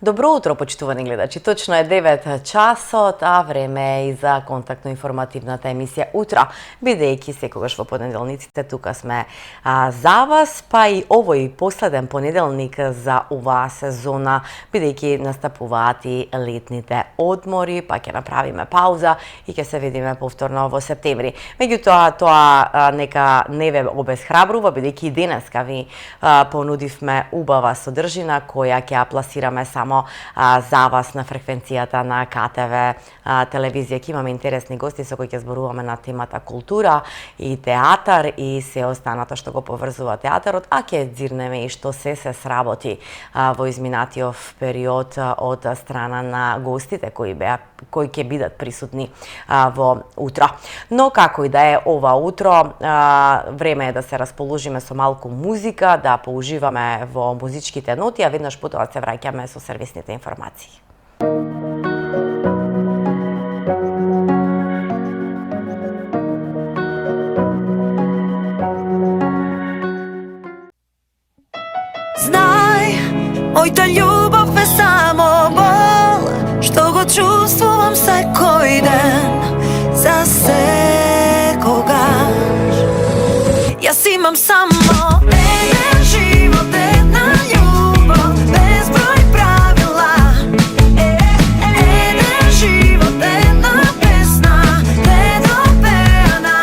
Добро утро, почитувани гледачи. Точно е 9 часот, а време е и за контактно-информативната емисија Утро. Бидејќи секогаш во понеделниците тука сме за вас, па и овој последен понеделник за оваа сезона, бидејќи настапуваат и летните одмори, па ќе направиме пауза и ќе се видиме повторно во септември. Меѓутоа, тоа нека не ве обесхрабрува, бидејќи и денеска ви понудивме убава содржина која ќе ја пласираме само за вас на фреквенцијата на КТВ телевизија. Ќе имаме интересни гости со кои ќе зборуваме на темата култура и театар и се останато што го поврзува театарот, а ќе дзирнеме и што се сработи во изминатиот период од страна на гостите кои ќе бидат присутни во утро. Но како и да е ова утро, време е да се расположиме со малку музика, да поуживаме во музичките ноти, а веднаш потоа се враќаме со сервисните информации. Знај, мојта љубов е само бол, што го чувствувам секој ден, за секогаш. Јас имам само еден живот, една љубов, безброј правила. Еден живот, една песна, недопеана.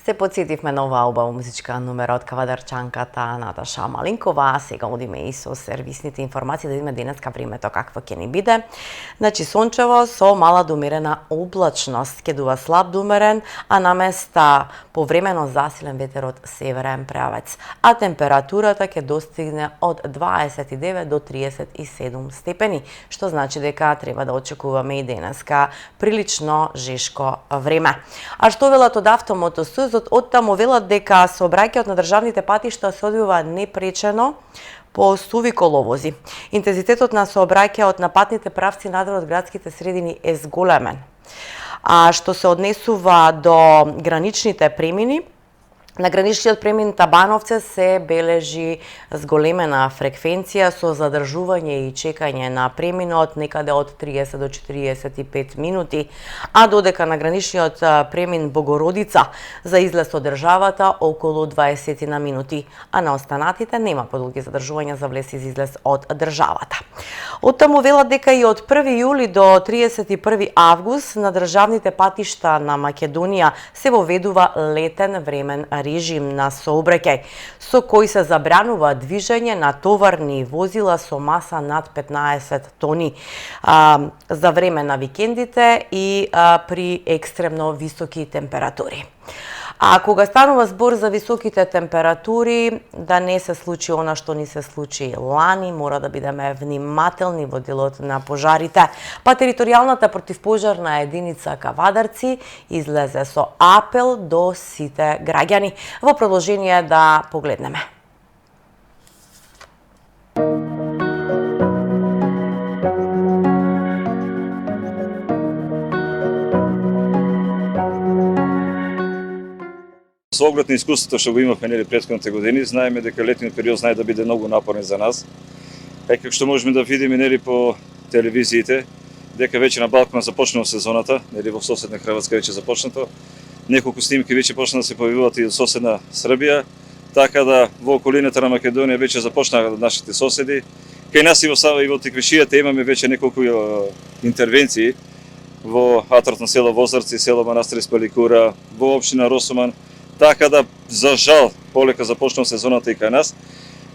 Се подсетивме на оваа убава музичка номера од кавадарчанката Наташа Малинкова. Сега одиме и со сервисните информации да видиме денеска времето какво ќе ни биде. Значи сончево со мала до умерена облачност, ќе дува слаб до умерен, а наместа повремено засилен ветер од северен правец. А температурата ќе достигне од 29 до 37 степени, што значи дека треба да очекуваме и денеска прилично жешко време. А што велат од Автомотосуз? Оттаму велат дека сообраќајот на државните патишта се одвива непречено по суви коловози. Интензитетот на сообраќајот на патните правци надвор од градските средини е зголемен. А што се однесува до граничните премини, на граничниот премин Табановце се бележи зголемена фреквенција со задржување и чекање на преминот некаде од 30 до 45 минути, а додека на граничниот премин Богородица за излез од државата околу 20 на минути, а на останатите нема подолги задржувања за влез и излез од државата. Оттаму велат дека и од 1 јули до 31 август на државните патишта на Македонија се воведува летен времен режим на сообраќај, со кој се забранува движење на товарни возила со маса над 15 тони за време на викендите и при екстремно високи температури. А кога станува збор за високите температури, да не се случи она што ни се случи лани, мора да бидеме внимателни во делот на пожарите. Па територијалната противпожарна единица Кавадарци излезе со апел до сите граѓани. Во продолжение да погледнеме. Со оглед на искуството што го имавме претходните години, знаеме дека летниот период знае да биде многу напорен за нас. Како што можеме да видиме по телевизиите, дека веќе на Балкана започнува сезоната, во соседна Хрватска веќе започнато. Неколку снимки веќе почна да се појавуваат и од соседна Србија, така да во околината на Македонија веќе започнаа нашите соседи. Кај нас и во Тиквишијата имаме веќе неколку интервенции во атарот на село Возарци, село Манастир Спаликура, во општина Росуман. Така да, за жал, полека започнува сезоната и кај нас.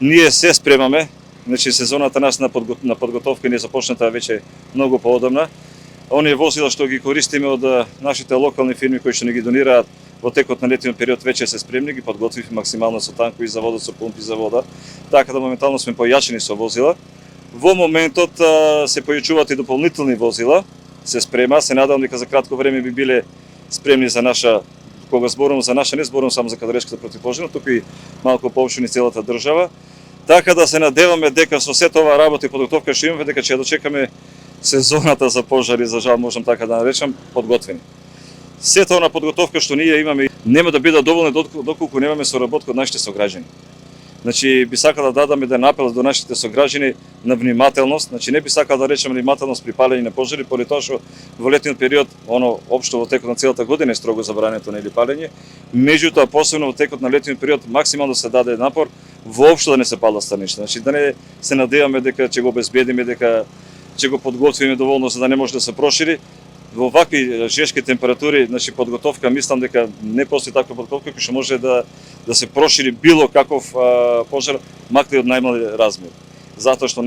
Ние се спремаме, значи сезоната нас на подготовка не започната веќе многу поодамна. Оние возила што ги користиме од нашите локални фирми кои што ни ги донираат во текот на летниот период веќе се спремни, ги подготвивме максимално со танкови за вода, со помпи за вода, така да моментално сме појачени со возила. Во моментот се појачуваат и дополнителни возила, се спрема, се надам дека за кратко време би биле спремни за наша. Кога зборувам за наша, не зборувам само за Кавадарчката противпожарна, туку и малку поопштини целата држава. Така да се надеваме дека со сета ова работа и подготовка што имаме, дека ќе дочекаме сезоната за пожари, за жал можам така да наречам, подготвени. Сета она подготовка што ние имаме нема да биде доволни доколку немаме соработка од нашите сограѓани. Значи, би сакал да дадаме еден апел до нашите сограѓани на внимателност. Значи, не би сакал да речем внимателност при палење на пожари, поради тоа што во летниот период, општо во текот на целата година е строго забрането на палење. Меѓутоа, посебно во текот на летниот период, максимално се даде напор воопшто да не се палат станишта. Значи, да не се надеваме дека ќе го обезбедиме, дека ќе го подготвиме доволно за да не може да се прошири. Во вакви жешки температури, значи подготовка, мислам дека не постои таква подготовка која што може да се прошири било каков пожар, макар и од најмали размер. Затоа што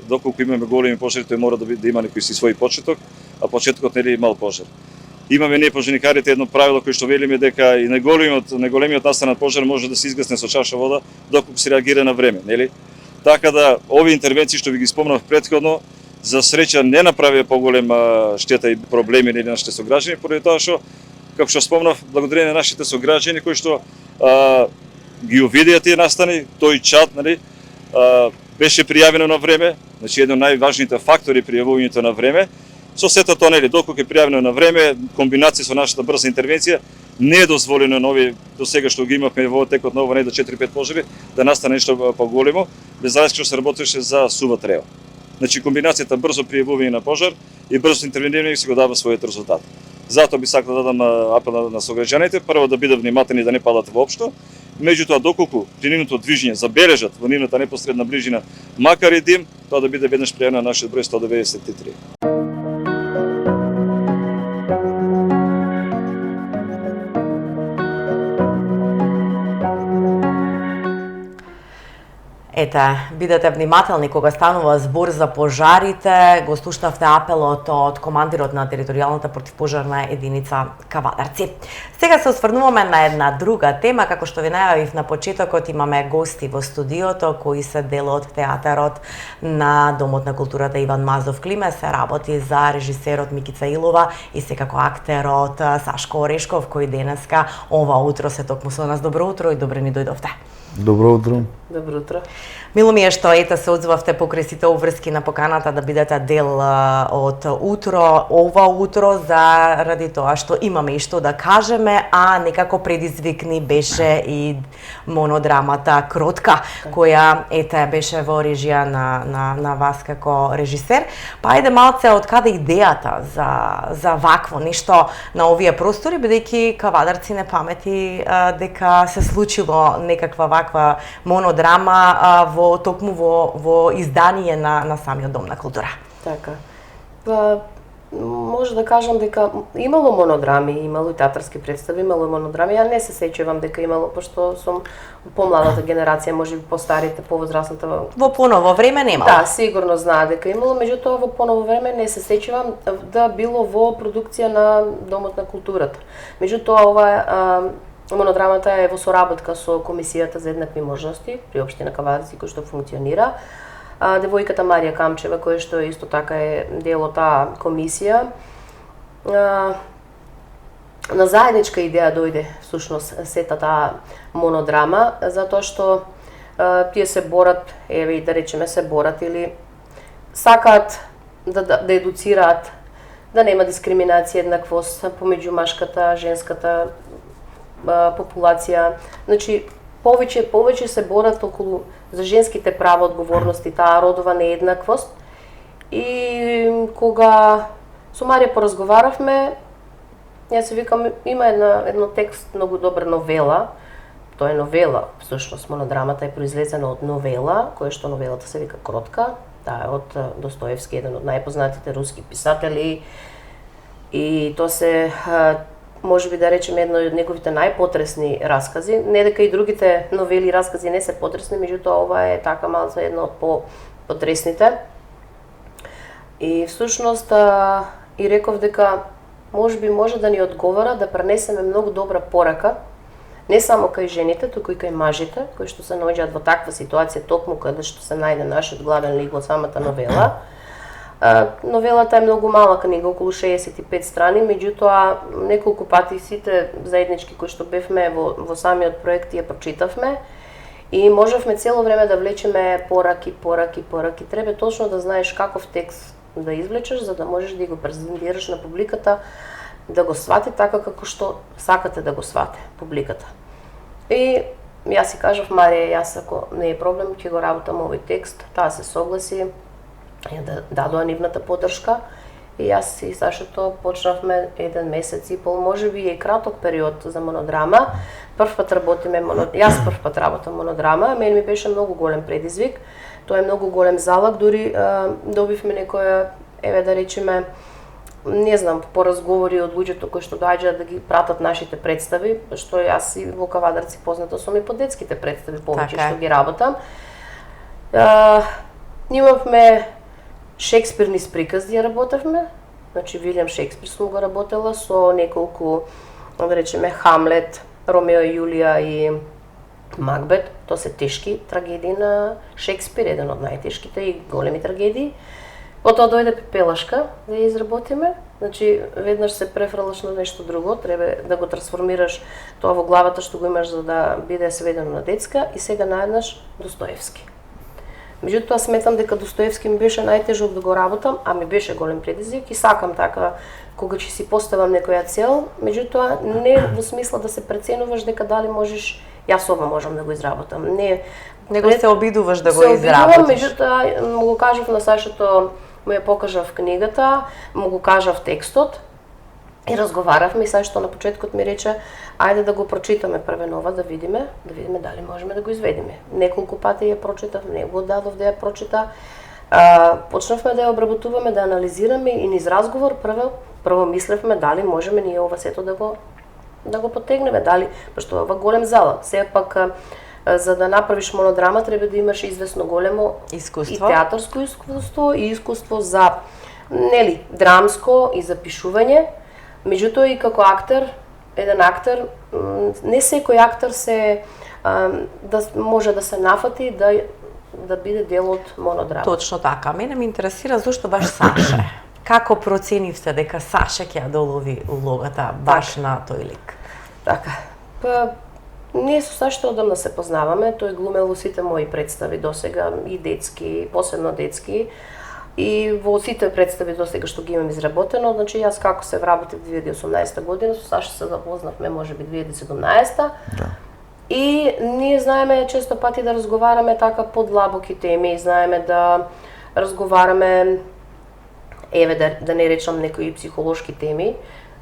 доколку имаме големи пожари, тој мора да има некој си свој почеток, а почетокот е мал пожар. Имаме ние пожарникарите едно правило кое што велиме дека и најголемиот настанат пожар може да се изгасне со чаша вода доколку се реагира на време, нели? Така да овие интервенции што ви ги спомнав претходно, за среќа не направија поголема штета и проблеми на нашите сограѓани, поради тоа што, како што спомнав, благодарение на нашите сограѓани кои што ги увидеа тие настани, тој чат, беше пријавено на време, значи еден од најважните фактори пријавувањето на време. Со сето тоа, доколку е пријавено на време, комбинација со нашата брза интервенција, не е дозволено на овие до сега што ги имавме во текот на ова до 4-5 пожари да настане нешто поголемо, без разлика што се работеше за сува трева. Значи комбинацијата брзо пријавување на пожар и брзо интервенирање се го дава својот резултат. Затоа би сакал да дадам апел на сограѓаните, прво да бидат внимателни да не палат воопшто, меѓутоа доколку при нивното движење забележат во нивната непосредна ближина макар и дим, тоа да биде веднаш пријавено на нашиот број 193. Ете, бидете внимателни кога станува збор за пожарите. Го слушнавте апелот од командирот на територијалната противпожарна единица Кавадарци. Сега се осврнуваме на една друга тема. Како што ви најавив на почетокот, имаме гости во студиото кои се дел од театарот на Домот на културата Иван Мазов Климе. Се работи за режисерот Микица Илова и секако актерот Сашко Орешков, кој денеска ова утро се токму со нас. Добро утро и добре ни дојдовте. Добро утро. Добро утро. Мило ми е што ете се одзвавте покрај сите обврски на поканата да бидете дел од ова утро, заради тоа што имаме и што да кажеме, а некако предизвикни беше и монодрамата Кротка, која ете беше во режија на вас како режисер. Па ајде малце од каде идејата за вакво нешто на овие простори, бидејќи Кавадарци не памети дека се случило некаква ваква монодрама токму во издание на самиот Дом на култура. Така. Може да кажам дека имало монодрами, имало и театарски представи, имало монодрами. Ја не се сеќавам дека имало, пошто сум помладата генерација, може би постарите, повозрасната. Во поново време немало. Да, сигурно знае дека имало, меѓутоа во поново време не се сеќавам да било во продукција на Домот на културата. Меѓутоа ова монодрамата е во соработка со Комисијата за еднакви можности при општина Кавадарци, кој што функционира. Девојката Марија Камчева, која што исто така е дел од таа комисија, на заедничка идеја дојде всушност сета таа монодрама, затоа што тие се борат, еве и да речеме се борат или сакаат да едуцираат, да нема дискриминација, еднаквост помеѓу машката, женската популација. Значи, повеќе се борат околу за женските права, одговорности, таа родова нееднаквост. И кога со Марија поразговаравме, јас се викам, има едно текст, многу добра новела. Тоа е новела, всушност монодрамата е произлезена од новела, која што новелата се вика Кротка. Таа е од Достоевски, еден од најпознатите руски писатели. И тоа се може би да речеме едно од неговите најпотресни раскази. Не дека и другите новели и раскази не се потресни, меѓутоа ова е така малку едно од по-потресните. И всушност и реков дека може би може да ни одговара да пренесеме многу добра порака не само кај жените, туку и кај мажите кои што се наоѓаат во таква ситуација токму каде што се најде нашиот главен лик во самата новела. Новелата е многу мала книга, околу 65 страни, меѓутоа неколку пати сите заеднички кои што бевме во самиот проект ја прочитавме и можевме цело време да влечеме пораки. Треба точно да знаеш каков текст да извлечеш за да можеш да го презентираш на публиката, да го свати така како што сакате да го свате публиката. И јас си кажав, Марија, јас ако не е проблем, ќе го работам овој текст, таа се согласи. Ја дадоа нивната поддршка и јас и Сашето почнавме 1 месец и пол, може би и краток период за монодрама. Јас прв пат работам монодрама, мене ми беше многу голем предизвик. Тоа е многу голем залог, дури добивме некоја, еве да речеме, не знам, по разговори од луѓето кои што доаѓаат да ги пратат нашите представи, што јас и во Кавадарци позната сум и по детските представи повеќе што ги работам. Имавме Шекспир низ приказни работевме, значи Вилијам Шекспир сум го работела со неколку, да речеме, Хамлет, Ромео и Јулија и Макбет. Тоа се тешки трагедии на Шекспир, еден од најтешките и големи трагедии. Потоа дојде Пепелашка да ја изработиме, значи веднаш се префрлаш на нешто друго, треба да го трансформираш тоа во главата што го имаш за да биде сведено на детска и сега наеднаш Достоевски. Меѓутоа сметам дека Достоевски ми беше најтежок да го работам, а ми беше голем предизвик и сакам така кога ќе си поставам некоја цел, меѓутоа не во смисла да се преценуваш дека дали можеш, јас ова можам да го изработам. Него се обидуваш да го изработиш. Меѓутоа му го кажав на Сашето, му ја покажав книгата, му го кажав текстот и разговаравме и Сашето на почеткот ми рече ајде да го прочитаме првенова, да видиме дали можеме да го изведеме. Неколку пати ја прочитав, не го дадов да ја прочита. Почнавме да ја обработуваме, да анализираме и низ разговор прво мислевме дали можеме ние ова сето да го потегнеме, дали, пошто ова голем залог. Сепак За да направиш монодрама треба да имаш известно големо Искуство. и театарско искуство и искуство за драмско и за пишување. Меѓутоа и како актер, еден актер, не секој актер да може да се нафати да биде дел од монодрама. Точно така. Мене ме интересира зошто баш Саше. Како проценивте дека Саше ќе ја долови улогата баш на тој лик? Така. Ние со Саше одамна се познаваме, тој глумел во сите мои представи досега, и детски, посебно детски. И во сите представи досега што ги имам изработено, значи јас како се вработив 2018 година, со Саше се запознавме можеби 2017. Да. И ние знаеме често пати да разговараме така подлабоки теми, знаеме да разговараме, да не речам некои психолошки теми,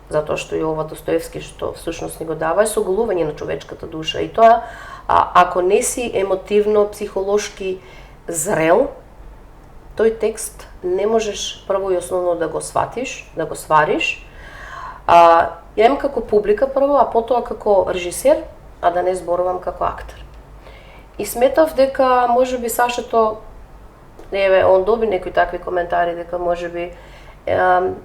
затоа што и ова Достоевски што всушност ни го дава е соголување на човечката душа. И тоа, ако не си емотивно, психолошки зрел, тој текст не можеш прво и основно да го сватиш, да го свариш. Ја како публика прво, а потоа како режисер, а да не зборувам како актер. И сметав дека можеби Сашето, он доби некои такви коментари дека можеби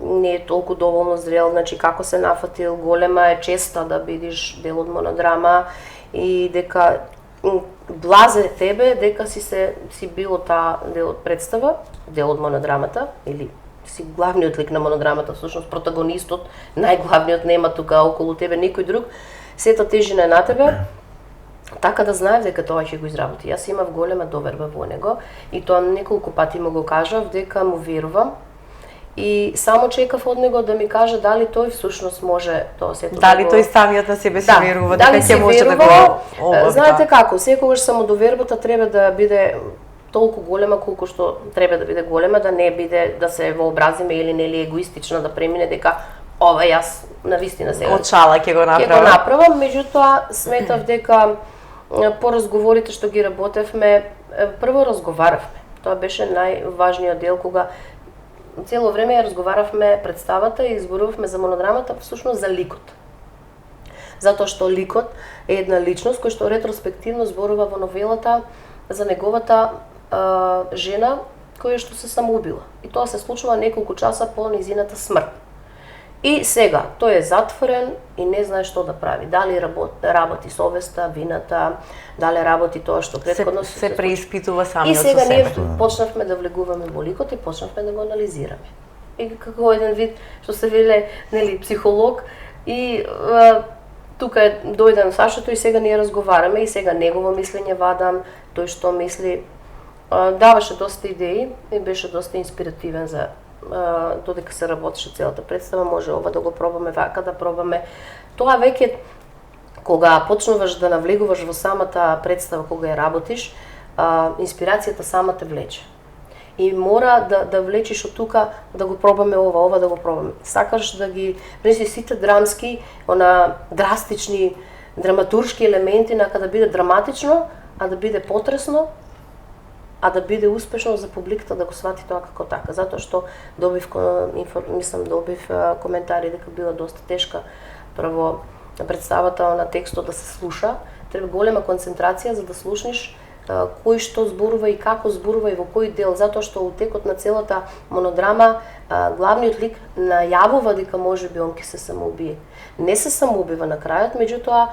не е толку доволно зрел, значи како се нафатил, голема е честа да бидиш дел од монодрама и дека блазе тебе дека си било таа дел од представа, дел од монодрамата или си главниот лик на монодрамата, всушност протагонистот, најглавниот, нема тука околу тебе никој друг, сета тежина е на тебе. Така да знаев дека тоа ќе го изработи. Јас имав голема доверба во него и тоа неколку пати му го кажав дека му верувам. И само чекав од него да ми каже дали тој всушност може тоа сето. Дали тој самиот на себе се верува дека дали ќе може да го обави. Знаете како, секогаш самодовербата треба да биде толку голема колку што треба да биде голема, да не биде да се вообразиме или нели егоистична да премине дека ова јас навистина сега од шала ќе го направам. Ќе го направам, меѓутоа сметав дека по разговорите што ги работевме, прво разговаравме. Тоа беше најважниот дел кога цело време ја разговаравме представата и зборувавме за монодрамата, всушност за ликот. Затоа што ликот е една личност која што ретроспективно зборува во новелата за неговата жена која што се самоубила. И тоа се случува неколку часа по низината смрт. И сега, тој е затворен и не знае што да прави. Дали работи совеста, вината, дали работи тоа што претходно се преиспитува самиот со себе. И сега ние почнавме да влегуваме во ликот и почнавме да го анализираме. И како еден вид, што се веле, нели, психолог и тука дојден Сашето и сега ние разговараме и сега негово мислење вадам, тој што мисли, даваше доста идеи и беше доста инспиративен за додека се работеше целата представа, може ова да го пробаме, вака да пробаме. Тоа веќе кога почнуваш да навлегуваш во самата представа, кога ја работиш, инспирацијата сама те влече. И мора да влечиш од тука да го пробаме ова да го пробаме. Сакаш да ги внеси сите драмски, драстични, драматуршки елементи, нака да биде драматично, а да биде потресно, а да биде успешно за публиката да го свати тоа како така. Затоа што добив коментари дека била доста тешка прво представата на текстот да се слуша. Треба голема концентрација за да слушнеш кој што зборува и како зборува и во кој дел, затоа што у текот на целата монодрама главниот лик најавува дека можеби он ќе се самоубие. Не се самоубива на крајот, меѓутоа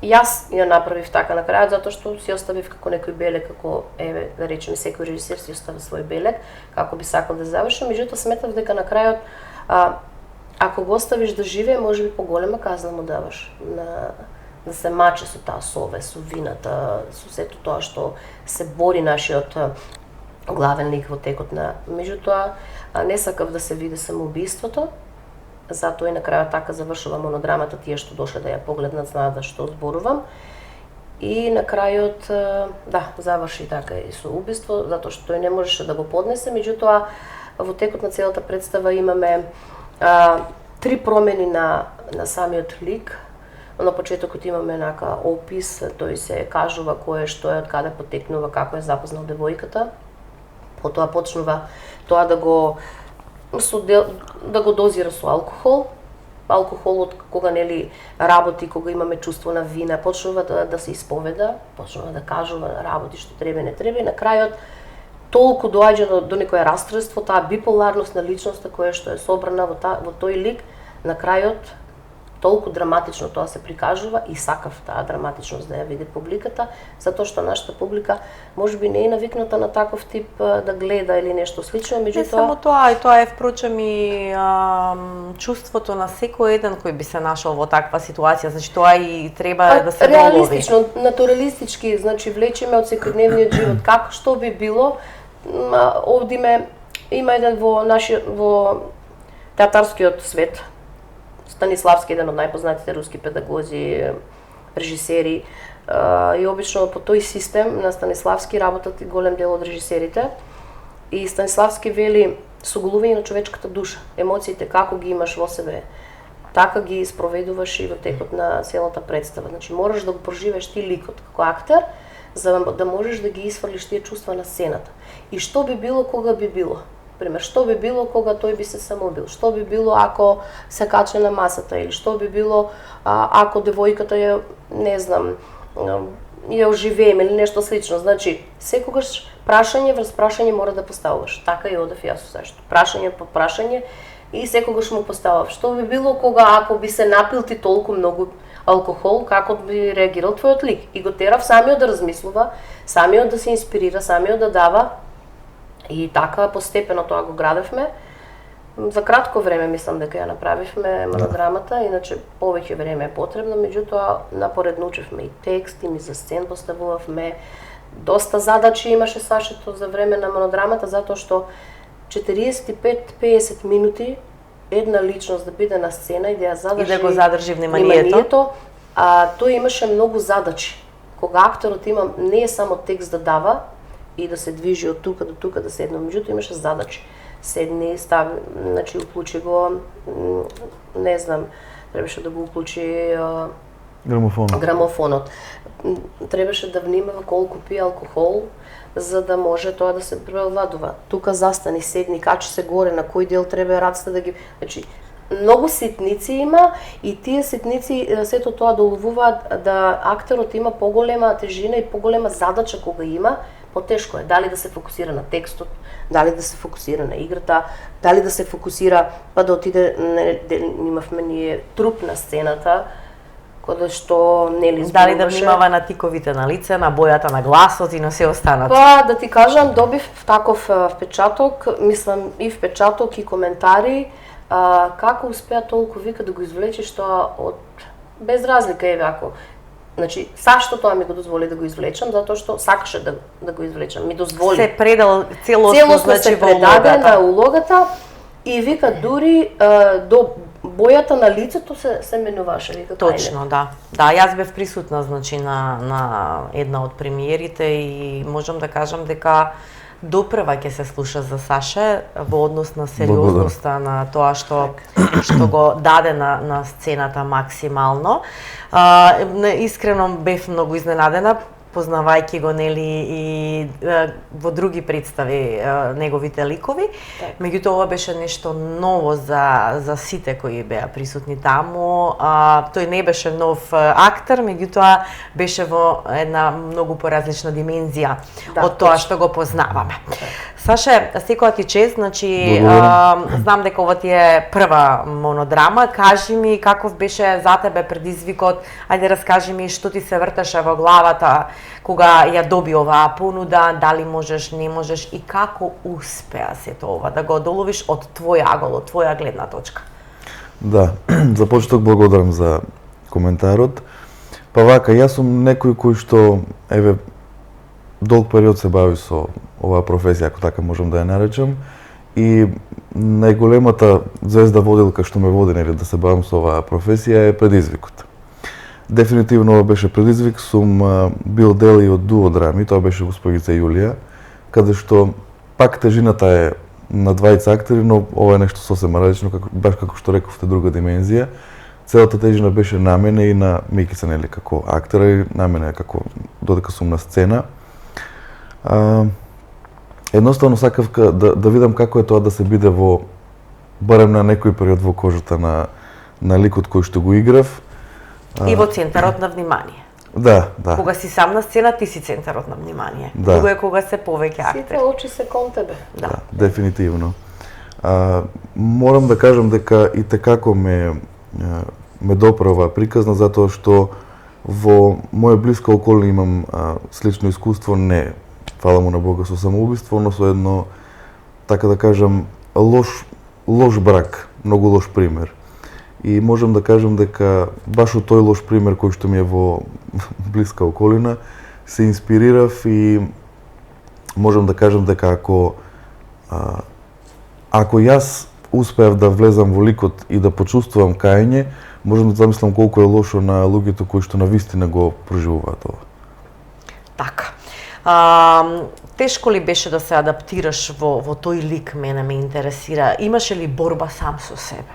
јас ја направив така на крајот затоа што си оставив како некој белег, како да речеме секој режисер си остави свој белег како би сакал да заврши, меѓутоа сметав дека на крајот ако го оставиш да живее, можеби поголема казна му даваш да се мачи со таа совест, со вината, со сето тоа што се бори нашиот главен лик во текот на. Меѓутоа не сакав да се види самоубиството. Затоа и на крајот така завршува монодрамата, тие што дошле да ја погледнат знаат за што зборувам. И на крајот, заврши така и со убиство, затоа што тој не можеше да го поднесе, меѓутоа во текот на целата представа имаме 3 промени на самиот лик. На почетокот имаме опис, тој се кажува кој е, што е, од каде потекнува, како е запознал девојката. Потоа почнува тоа да го дозира со алкохол алкохолот кога нели работи, кога имаме чувство на вина, почнува да се исповеда, почнува да кажува работи што треба и не треба и на крајот толку доаѓа до некое расстройство, таа биполарност на личноста која што е собрана во тој лик, на крајот толку драматично тоа се прикажува и сакав таа драматичност да ја види публиката, затоа што нашата публика можеби не е навикната на таков тип да гледа или нешто слично, меѓутоа Не само тоа, и тоа е впрочем и чувството на секој еден кој би се нашол во таква ситуација, значи тоа и треба да се долови. Реалистично, натуралистички, значи влечеме од секојдневниот живот, како што би било, овде има еден во театарскиот свет, Станиславски, еден од најпознатите руски педагози, режисери, и обично по тој систем на Станиславски работат и голем дел од режисерите. И Станиславски вели соголување на човечката душа, емоциите како ги имаш во себе, така ги спроведуваш и во текот на целата представа. Значи мораш да го проживееш ти ликот како актер, за да можеш да ги исфрлиш тие чувства на сцената. И што би било кога би било? Пример, што би било кога тој би се самоубил? Што би било ако се каче на масата? Или што би било ако девојката ја, не знам, ја оживееме или нешто слично? Значи, секогаш прашање врз прашање мора да поставуваш. Така и одев јас сашто. Прашање по прашање и секогаш му поставав. Што би било кога ако би се напил ти толку многу алкохол, како би реагирал твојот лик? И го терав самиот да размислува, самиот да се инспирира, самиот да дава. И така постепено тоа го градевме. За кратко време мислам дека ја направивме монодрамата, иначе повеќе време е потребно, меѓутоа напоредно учевме и текст, и ми за сцен поставувавме. Доста задачи имаше Сашето за време на монодрамата, затоа што 45-50 минути една личност да биде на сцена и да ја задржи и да го задржи вниманието. Тој имаше многу задачи. Кога акторот има не е само текст да дава и да се движи од тука до тука да седне, меѓутоа имаше задачи. Седни, стави, значи уклучи го, не знам, требаше да го уклучи грамофонот. Требаше да внимава колку пие алкохол, за да може тоа да се превладува. Тука застани, седни, качи се горе, на кој дел треба раците да ги... Значи, многу ситници има и тие ситници сето тоа доловуваат да актерот има поголема тежина и поголема задача кога има, потешко е. Дали да се фокусира на текстот, дали да се фокусира на играта, дали да се фокусира па да отиде, имавме ние труп на сцената, кога што нели зборуваше. Дали да внимава на тиковите на лице, на бојата на гласот и на се останато. Па да ти кажам, добив таков впечаток, мислам и впечаток и коментари, како успеа толку вика да го извлечеш тоа од без разлика еве ако. Значи, Сашто тоа ми го дозволи да го извлечам, затоа што сакаше да го извлечам, ми дозволи. Се предал целосно, значи, се предаде на улогата и вика дури до бојата на лицето се менуваше, вика. Точно, да. Да, јас бев присутна, значи, на една од премиерите и можам да кажам дека допрва ќе се слуша за Саше во однос на сериозноста на тоа што го даде на сцената максимално. Искрено бев многу изненадена, познавајќи го нели и во други представи неговите ликови. Меѓутоа ова беше нешто ново за сите кои беа присутни таму. Тој не беше нов актер, меѓутоа беше во една многу поразлична димензија од тоа што го познаваме. Саше, секоја ти чест, значи знам дека ова ти е прва монодрама. Кажи ми каков беше за тебе предизвикот, ајде раскажи ми што ти се вртеше во главата кога ја доби оваа понуда, дали можеш, не можеш и како успеа сето ова да го одоловиш од твој агол, од твоја гледна точка? Да, за почеток благодарам за коментарот. Па вака, јас сум некој кој што еве долг период се бави со оваа професија, ако така можам да ја наречам, и најголемата звезда водилка што ме води нели да се бавам со оваа професија е предизвикот. Дефинитивно ова беше предизвик, сум бил дел и од дуодрами, тоа беше Госпогица Јулија, каде што пак тежината е на двајца актери, но ова е нешто сосема различно, баш како што рековте, друга димензија. Целата тежина беше на мене и на Микица, нели, како актера и на мене како додека сум на сцена. Едноставно сакав да видам како е тоа да се биде во барем на некој период во кожата на ликот кој што го играв. И во центарот на внимание. Да, да. Кога си сам на сцена, ти си центарот на внимание. Да. Друго е кога се повеќе Сите актери. очи се кон тебе. Да. Дефинитивно. Морам да кажам дека и tekako ме допре оваа приказна, затоа што во моја блиска околина имам слично искуство, не, фала му на Бога, со самоубиство, но со едно, така да кажам, лош брак, многу лош пример. И можам да кажам дека баш од тој лош пример кој што ми е во блиска околина, се инспирирав и можам да кажам дека ако јас успеав да влезам во ликот и да почувствувам каење, можам да замислам колку е лошо на луѓето кои што навистина го проживуваат ова. Така. Тешко ли беше да се адаптираш во тој лик, мене ме интересира. Имаше ли борба сам со себе?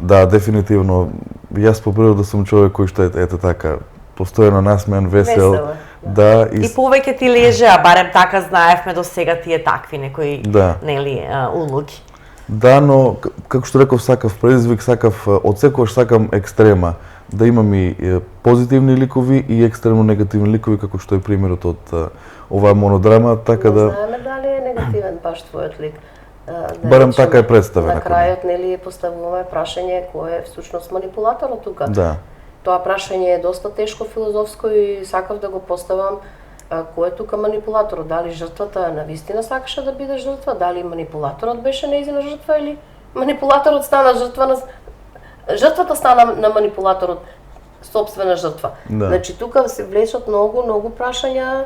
Да, дефинитивно. Јас по природа сум човек кој што е така, постојано насмеан, весел. Да, И повеќе ти леже, а барем така знаевме до сега тие такви некои, Да. нели, улоги. Да, но како што реков, сакав предизвик, од секогаш сакам екстрема, да имам и позитивни ликови и екстремно негативни ликови, како што е примерот од оваа монодрама, така Не да знаеме дали е негативен баш твојот лик. Барем така е представен. На крајот, нели, поставуваме прашање кој е всушност манипулаторот тука. Да. Тоа прашање е доста тешко филозофско и сакав да го поставам кој е тука манипулаторот, дали жртвата навистина сакаше да биде жртва, дали манипулаторот беше нејзина жртва или манипулаторот стана жртва жртвата стана на манипулаторот сопствена жртва. Да. Значи тука се влечат многу прашања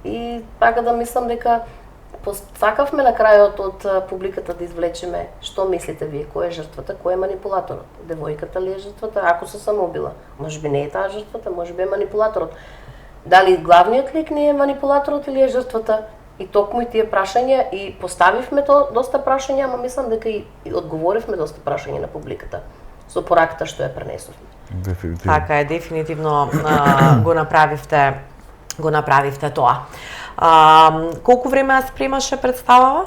и така да мислам дека сакавме на крајот од публиката да извлечеме што мислите вие, кој е жртвата, кој е манипулаторот. Девојката ли е жртвата, ако се самоубила? Можеби не е таа жртвата, можеби е манипулаторот. Дали главниот лик не е манипулаторот или е жртвата? И токму и тие прашања и поставивме доста прашања, ама мислам дека и одговоривме доста прашања на публиката со пораката што ја пренесовме. Дефинитивно. Така е, дефинитивно го направивте тоа. Колку време ја спремаше представава?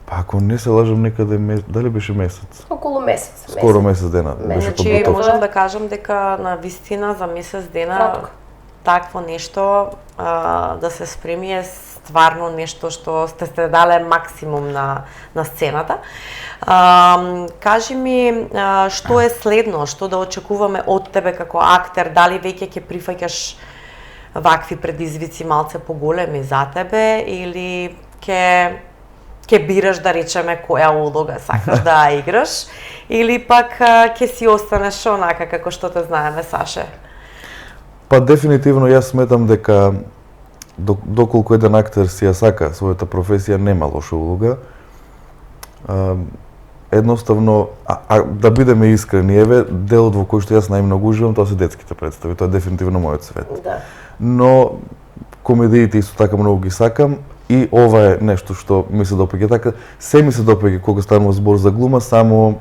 Па ако не се лажам, некаде дали беше месец? Околу месец. Скоро месец дена беше Значи, подготовка. можам да кажам дека на вистина за месец дена Кратко. такво нешто да се спреми е стварно нешто што сте дале максимум на сцената. Кажи ми што е следно, што да очекуваме од тебе како актер, дали веќе ќе прифаќаш вакви предизвици малце поголеми за тебе или ќе бираш да речеме која улога сакаш да играш или пак ќе си останеш онака како што те знаеме, Саше? Па дефинитивно јас сметам дека доколку еден актер си ја сака својата професија, нема лоша улога. Едноставно, да бидеме искрени, еве, делот во кој што јас најмногу уживам, тоа се детските представи, тоа е дефинитивно мојот свет. Да. Но комедиите исто така многу ги сакам и ова е нешто што ми се допаѓа. Така, се ми се допаѓа кога станува збор за глума, само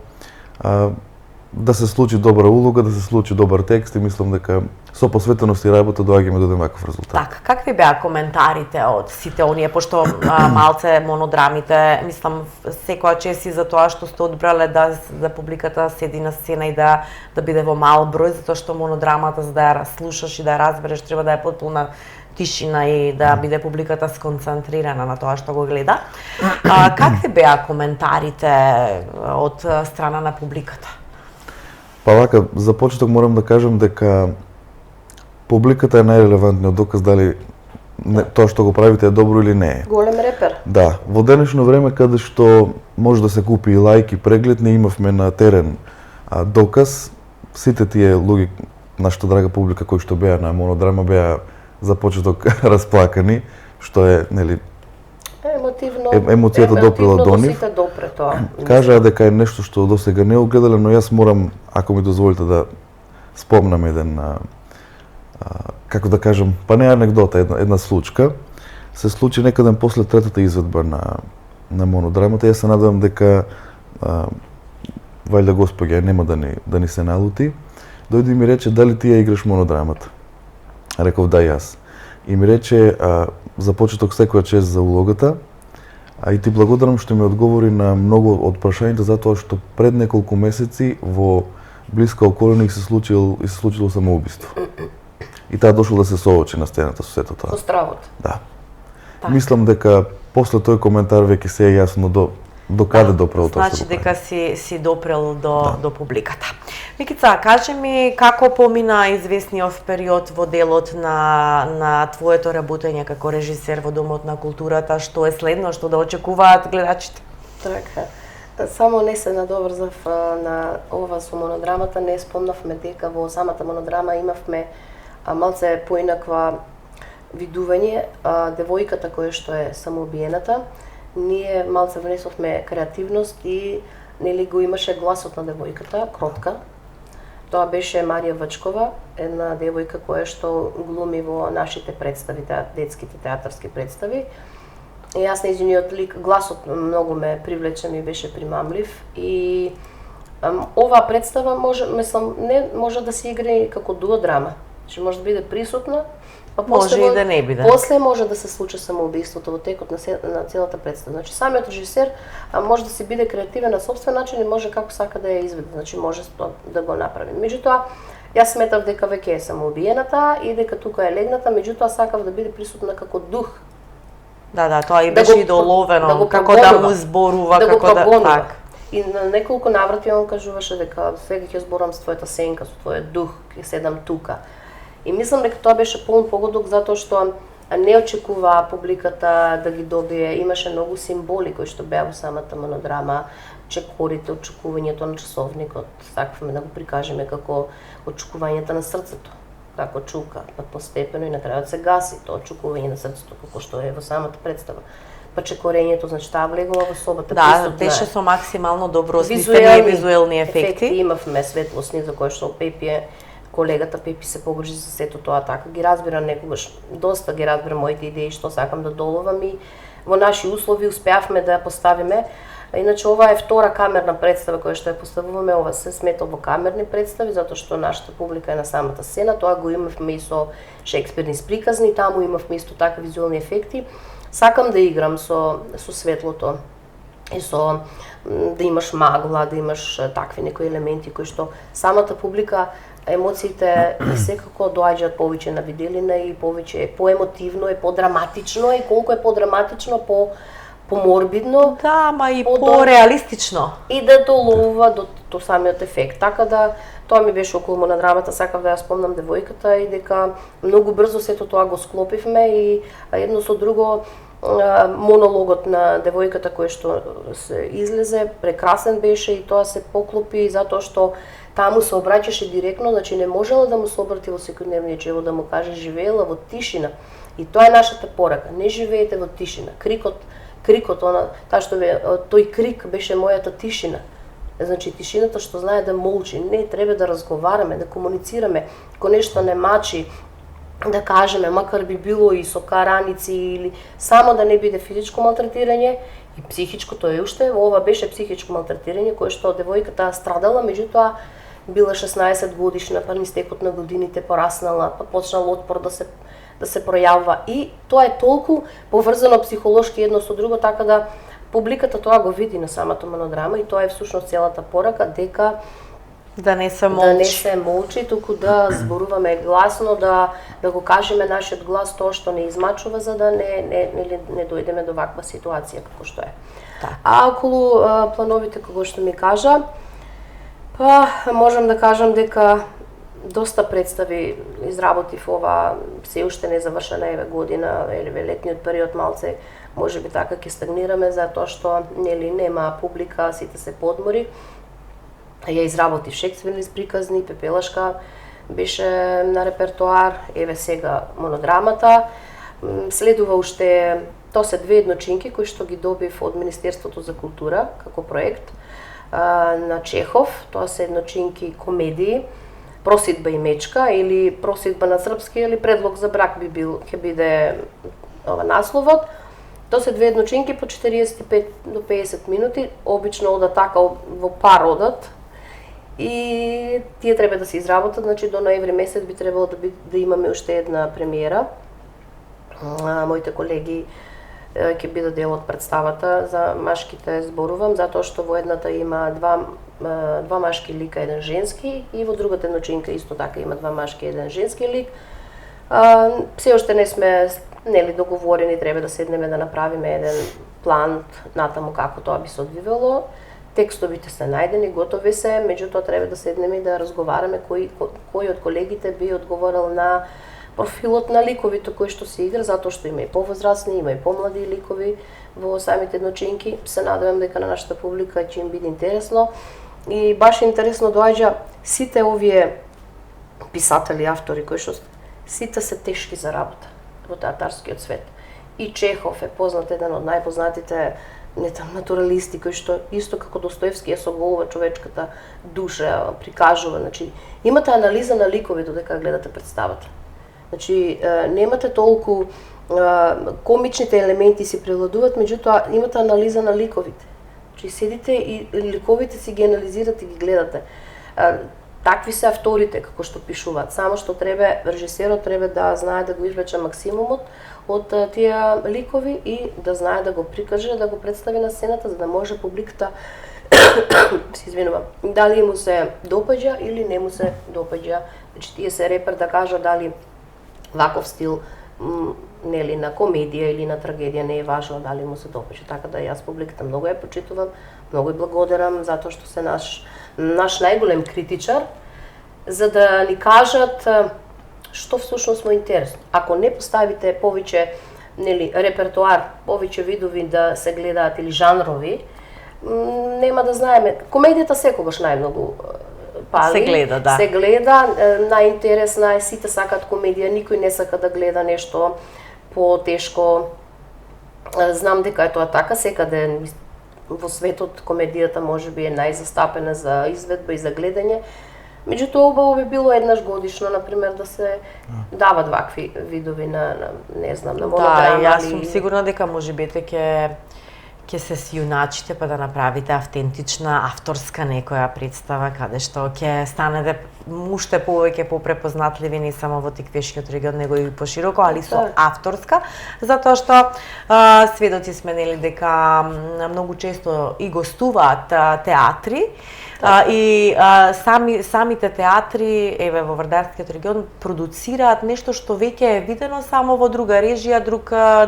да се случи добра улога, да се случи добар текст и мислам дека со посветеност и работа доаѓаме до еден ваков резултат. Така, какви беа коментарите од сите оние, пошто малце монодрамите, мислам, секоја чест и за тоа што сте одбрале да публиката седи на сцена и да биде во мал број, затоа што монодрамата, за да ја слушаш и да ја разбереш, треба да е потпуна тишина и да биде публиката сконцентрирана на тоа што го гледа. Какви беа коментарите од страна на публиката? Па вака, за почеток морам да кажам дека публиката е најрелевантниот доказ дали тоа што го правите е добро или не е. Голем репер. Да, во денешно време каде што може да се купи и лајк и преглед, не имавме на терен доказ. Сите тие луѓе, нашата драга публика кои што беа на монодрама, беа за почеток расплакани, што е, нели, Емотивно. емоцијата допрела до нив. Сите допре тоа. Кажаа дека е нешто што досега не огледале, но јас морам, ако ми дозволите, да спомнам еден, како да кажам, па не анегдота, една случка. Се случи некаден после третата изведба на монодрамата. Јас се надевам дека вајда Господја нема да ни се налути. Дојде и ми рече дали ти ја играш монодрамата. Реков да јас. И ми рече за почеток секоја чест за улогата, а и ти благодарам што ми одговори на многу од прашањата, затоа што пред неколку месеци во блиска околина и се случило самоубиство. И таа дошол да се соочи на сцената со сето тоа. Со стравот. Да. Мислам дека после тој коментар веќе се е јасно до каде допрел тоа што Значи го дека си допрел до публиката. Микица, кажи ми како помина известниот период во делот на твоето работење како режисер во Домот на културата, што е следно, што да очекуваат гледачите? Така. Само не се надоврзав на ова со монодрамата, не спомнавме дека во самата монодрама имавме малце поинаква видување, девојката која што е самоубиената, ние малце внесовме креативност и нели го имаше гласот на девојката, кротка. Тоа беше Марија Вачкова, една девојка која што глуми во нашите представи, детските театарски представи. И јас нејзиниот лик, гласот многу ме привлече, ми беше примамлив и оваа представа може да се игра како дуодрама. Че може да биде присутна, па Може и да не биде. После може да се случи самоубиството во текот на целата представа. Значи самиот режисер може да се биде креативен на собствен начин и може како сака да ја изведе, значи може да го направи. Меѓутоа, јас сметав дека веќе е самоубиената и дека тука е легната, меѓутоа сакав да биде присутна како дух. Да, тоа и беше и доловено, како да му зборува, да како да так. И на неколку наврати он кажуваше дека сега ќе зборам со твојата сенка, со твојот дух, ќе седам тука. И мислам дека тоа беше полн погодок затоа што не очекуваа публиката да ги добие, имаше многу символи кои што беа во самата монодрама, чекорите, очекувањето на часовникот, сакавме да го прикажеме како очекувањето на срцето, како чука, па постепено и на крајот се гаси тоа очекување на срцето како што е во самата представа. Па чекорењето, значи таа влегува во собата, Да, беше со максимално добро осмислени и визуелни ефекти. Имавме светлосни за кои што Пепи колегата Пепи се погрижи за сето тоа, така ги разбира некогаш, доста ги разбира моите идеи што сакам да доловам и во наши услови успеавме да ја поставиме. Иначе ова е втора камерна представа која што ја поставуваме, ова се смета во камерни представи затоа што нашата публика е на самата сцена, тоа го имавме и со шекспирни приказни, таму имавме исто така визуелни ефекти. Сакам да играм со светлото и со да имаш магла, да имаш такви некои елементи кои што самата публика емоциите секако доаѓаат повеќе на виделина и повеќе поемотивно, подраматично и колку е подраматично, поморбидно. Да, ма и по-реалистично. И да доловува до самиот ефект. Така да тоа ми беше околу монодрамата, сакав да ја спомнам девојката и дека многу брзо сето тоа го склопивме и едно со друго монологот на девојката кој што се излезе прекрасен беше и тоа се поклопи затоа што таму се обраќаше директно, значи не можела да му се обрати во секојдневниот живот, да му каже живеела во тишина. И тоа е нашата порака, не живеете во тишина. Крикот, тој крик беше мојата тишина. Значи тишината што знае да молчи, не треба да разговараме, да комуницираме, ако нешто не мачи, да кажеме, макар би било и со караници или само да не биде физичко малтретирање и психичко, тоа е уште, ова беше психичко малтретирање кое што девојката страдала, меѓутоа била 16 годишна, па низ текот на годините пораснала, па почнал отпор да се пројавува и тоа е толку поврзано психолошки едно со друго, така да публиката тоа го види на самата монодрама и тоа е всушност целата порака дека да не се молчи, туку да зборуваме гласно, да го кажеме нашиот глас тоа што не измачува за да не дојдеме до ваква ситуација како што е. Так. А околу плановите како што ми кажа, па можам да кажам дека доста представи изработив ова, се уште не завршена еве година, еве летниот период малце можеби така ќе стагнираме затоа што нема публика, сите се подмори. Ја изработив шекспирни приказни, Пепелашка беше на репертоар, еве сега монодрамата. Следува уште, тоа се две едночинки кои што ги добив од Министерството за култура како проект на Чехов. Тоа се едночинки комедии, Просидба и мечка или Просидба на српски или Предлог за брак ќе биде ова насловот. Тоа се две едночинки по 45 до 50 минути, обично одат така во пар одат. И тие треба да се изработат, значи до ноември месец би требало да имаме уште една премиера. Моите колеги ќе бидат дел од представата, за машките зборувам, затоа што во едната има два два машки лика, еден женски, и во другата едночинка исто така има два машки, еден женски лик. Се уште не сме договорени, треба да седнеме да направиме еден план натаму како тоа би се одвивало. Текстовите се најдени, готови се, меѓутоа треба да седнеме и да разговараме кој од колегите би одговорил на профилот на ликовите кои што се игра, затоа што има и повозрасни, има и помлади ликови во самите едночинки. Се надевам дека на нашата публика ќе им биде интересно. И баш интересно доаѓа сите овие писатели, автори кои што сите се тешки за работа во театарскиот свет. И Чехов е познат, еден од најпознатите натуралисти кој што исто како Достоевски е соголува човечката душа, прикажува, значи имате анализа на ликовите додека гледате представата. Значи немате толку комичните елементи си превладуваат, меѓутоа имате анализа на ликовите. Значи седите и ликовите си ги анализирате и ги гледате. Такви се авторите како што пишуваат, само што треба режисерот треба да знае да го извлече максимумот од тие ликови и да знае да го прикаже, да го представи на сцената за да може публиката се извинувам, дали му се допаѓа или не му се допаѓа. Значи тие се репер да кажа дали ваков стил нели на комедија или на трагедија не е важно дали му се допаѓа. Така да јас публиката многу ја почитувам, многу ја благодарам затоа што се наш најголем критичар, за да ни кажат што всушност му е интересно. Ако не поставите повеќе репертоар, повеќе видови да се гледаат или жанрови, нема да знаеме. Комедијата секогаш најмногу пали. Се гледа, да. Се гледа, најинтересна е, сите сакаат комедија, никој не сака да гледа нешто потешко. Знам дека е тоа така, секаде во светот комедијата можеби е најзастапена за изведба и за гледање. Меѓутоа убаво би било еднаш годишно, например, да се дават вакви видови на не знам, на монодрама. Да, јас сум сигурна дека можеби ќе се сјуначите па да направите автентична, авторска некоја представа каде што ќе станете уште повеќе попрепознатливи не само во тиквешкиот регион, него и пошироко, али со авторска, затоа што сведоци сме нели дека многу често и гостуваат театри, и самите театри еве во Вардарскиот регион продуцираат нешто што веќе е видено само во друга режија,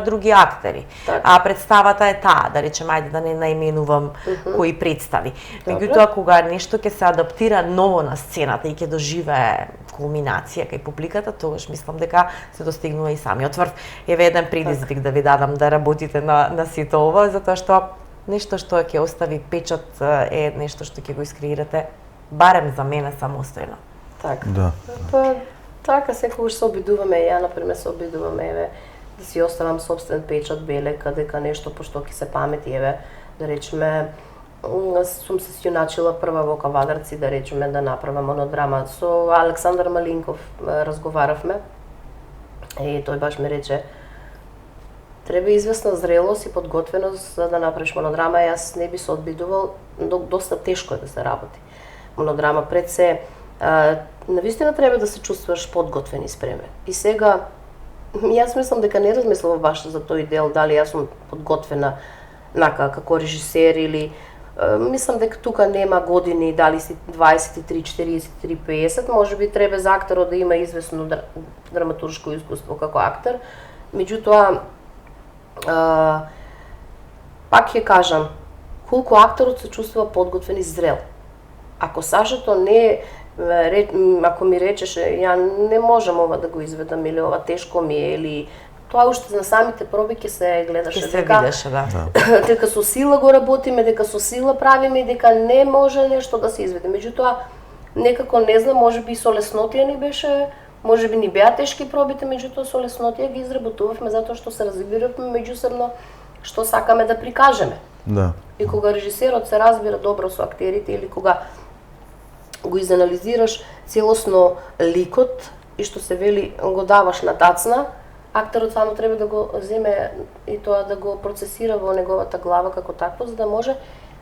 други актери. А представата е таа, да речем, ајде да не наименувам кои представи. Меѓутоа кога нешто ќе се адаптира ново на сцената и ќе доживее кулминација кај публиката, тогаш мислам дека се достигнува и самиот врв. Еве еден предизвик да ви дадам да работите на сите ова, затоа што нешто што ќе остави печат е нешто што ќе го искреирате барем за мене самостојно. Така. Да. Па така секогаш се обидуваме, ја например се обидуваме еве да си оставам собствен печат белека дека нешто пошто ќе се памети еве да речеме сум се сјуначила прва во Кавадарци да речеме да направам монодрама со Александар Малинков разговаравме и тој баш ми рече треба известна зрелост и подготвеност за да направиш монодрама. Јас не би се одбидувал, доста тешко е да се работи. Монодрама пред се навистина треба да се чувствуваш подготвен и спремен. И сега јас мислам дека не размислувам баш за тој дел дали јас сум подготвена како режисер или мислам дека тука нема години дали си 23, 43, 50, можеби треба за актерот да има известно драматуршко искуство како актер. Меѓутоа пак ќе кажам, колку актерот се чувствува подготвен и зрел. Ако Сашето не ако ми речеше ја не можам ова да го изведам или ова тешко ми е или тоа уште на самите проби ќе се гледаше видеше, да. Дека со сила го работиме, дека со сила правиме и дека не може нешто да се изведе. Меѓутоа некако не знам, можеби со леснотија ни беше, можеби ни беа тешки пробите, меѓутоа со леснотија ги изработувавме затоа што се разбиравме меѓусебно што сакаме да прикажеме. Да. И кога режисерот се разбира добро со актерите или кога го изанализираш целосно ликот и што се вели го даваш на тацна, актерот само треба да го земе и тоа да го процесира во неговата глава како такво, за да може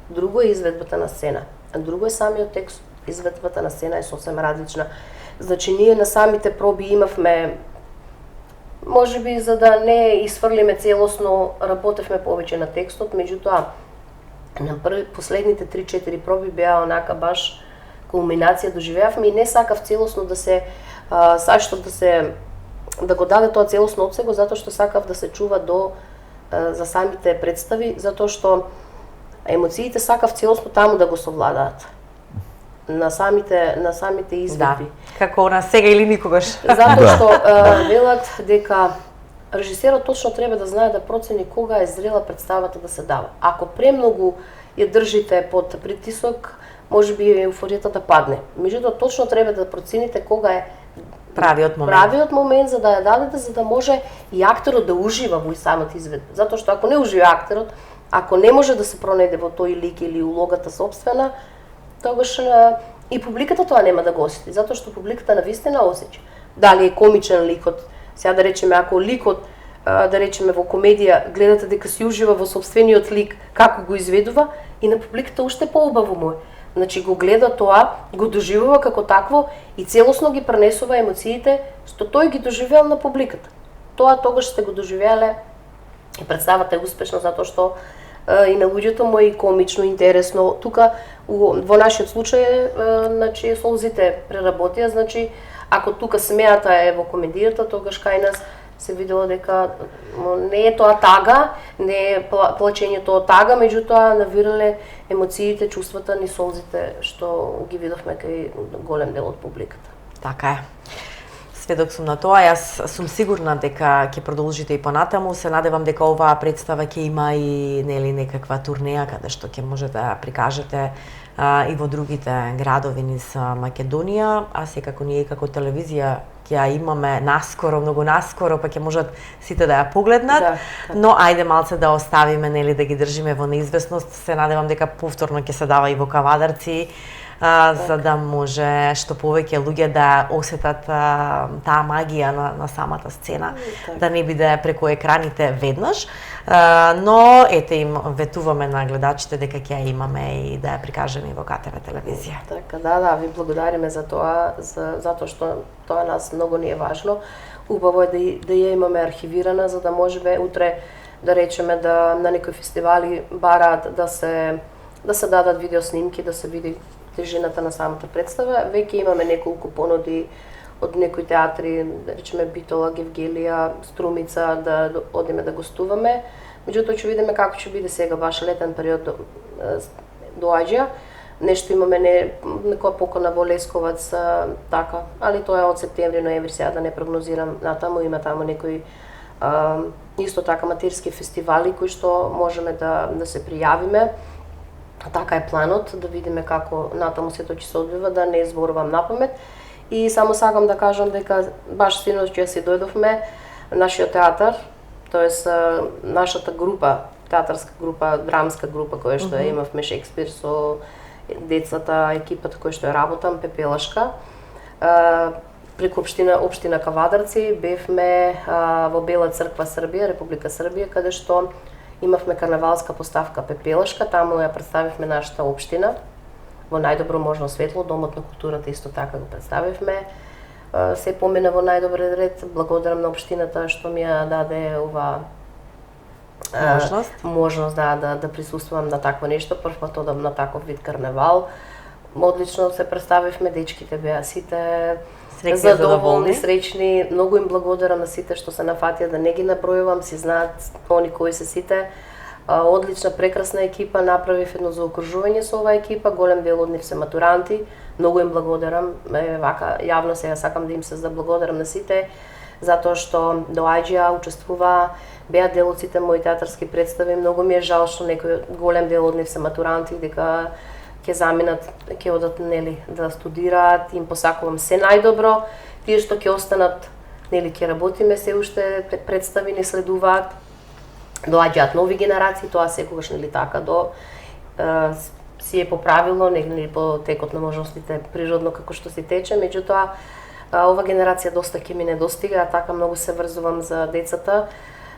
друго е изведбата на сцена, а друго е самиот текст. Изведбата на сцена е сосем различна. Значи ние на самите проби имавме можеби за да не изфрлиме целосно, работевме повеќе на текстот, меѓутоа На последните 3-4 проби беа онака баш кулминација доживеавме и не сакав целосно да се сашто да го даде тоа целосно од него, затоа што сакав да се чува за самите представи, затоа што емоциите сакав целосно таму да го совладаат. На самите изvedби. Да, како на сега или никогаш. Затоа што велат дека режисерот точно треба да знае да процени кога е зрела представата да се дава. Ако премногу ја држите под притисок, можеби еуфоријата да падне. Меѓутоа точно треба да процените кога е правиот момент за да ја дадете, за да може и актерот да ужива во самата изведба. Затоа што ако не ужива актерот, ако не може да се пронајде во тој лик или улогата собствена, тогаш и публиката тоа нема да го осети, затоа што публиката навистина осеќа. Дали е комичен ликот, сега да речеме ако ликот да речеме во комедија гледате дека си ужива во собствениот лик како го изведува и на публиката уште поубаво му е. Значи го гледа тоа, го доживува како такво и целосно ги пренесува емоциите што тој ги доживеал на публиката. Тоа тогаш сте го доживеале и представата е успешна затоа што и на луѓето му е и комично, интересно. Тука во нашиот случај значи солзите преработија, значи ако тука смеата е во комедијата, тогаш кај нас се видело дека не е тоа тага, не е плачењето од тага, меѓутоа навирале емоциите, чувствата ни солзите што ги видовме кај голем дел од публиката. Така е. Сведок сум на тоа, јас сум сигурна дека ќе продолжите и понатаму, се надевам дека оваа представа ќе има и некаква турнеја каде што ќе може да прикажете и во другите градови низ Македонија, а секако ние како телевизија ќе ја имаме наскоро, многу наскоро, па ќе можат сите да ја погледнат, но ајде малце да оставиме, да ги држиме во неизвестност, се надевам дека повторно ќе се дава и во Кавадарци, за да може што повеќе луѓе да осетат таа магија на самата сцена, да не биде преку екраните веднаш, но ете им ветуваме на гледачите дека ќе ја имаме и да ја прикажеме и во КТВ телевизија. Така, да, ви благодариме за тоа, затоа што тоа нас многу ни е важно. Убаво е да ја имаме архивирана, за да можеме утре да речеме да на некои фестивали бараат да се дадат видеоснимки, да се види тежината на самата представа. Веќе имаме неколку понуди од некои театри, да речеме Битола, Гевгелија, Струмица, да одиме да гостуваме. Меѓутоа ќе видиме како ќе биде сега, баш летен период доаѓа. Нешто имаме некоја покана во Лесковац, така, али тоа е од септември, ноември, сега да не прогнозирам натаму, има таму некои исто така аматерски фестивали кои што можеме да се пријавиме. Така е планот, да видиме како натаму сето ќе се одвива, да не зборувам напамет. И само сакам да кажам дека баш синоќ ја си дојдовме, нашиот театар, тоест нашата група, театарска група, драмска група која што имавме Шекспир со децата, екипата која што ја работам, Пепелашка. Преку општина Кавадарци бевме во Бела црква Србија, Република Србија, каде што имавме карнавалска поставка Пепелашка, таму ја представивме нашата општина во најдобро можно светло, Домот на културата исто така го представивме. Се помина во најдобар ред, благодарам на општината што ми ја даде ова можност да присуствувам на такво нешто, прв пат одам на таков вид карнавал. Одлично се представивме, дечките беа сите задоволни, среќни. Многу им благодарам на сите што се нафатија, да не ги набројувам, си знаат они кои се сите. Одлична, прекрасна екипа, направив едно заокружување со оваа екипа, голем дел од нив се матуранти. Многу им благодарам, вака јавно сега сакам да им се заблагодарам на сите, затоа што доаѓаа, учествуваа, беа дел од сите мои театарски представи. Многу ми е жал што некој голем дел од нив се матуранти, дека ќе заминат, ќе одат да студираат, им посакувам се најдобро. Тие што ќе останат, ќе работиме се уште, представи не следуваат. Доаѓаат нови генерации, тоа секогаш така си е поправило, по текот на можностите природно како што си тече, меѓутоа ова генерација доста ќе ми недостига, а така многу се врзувам за децата,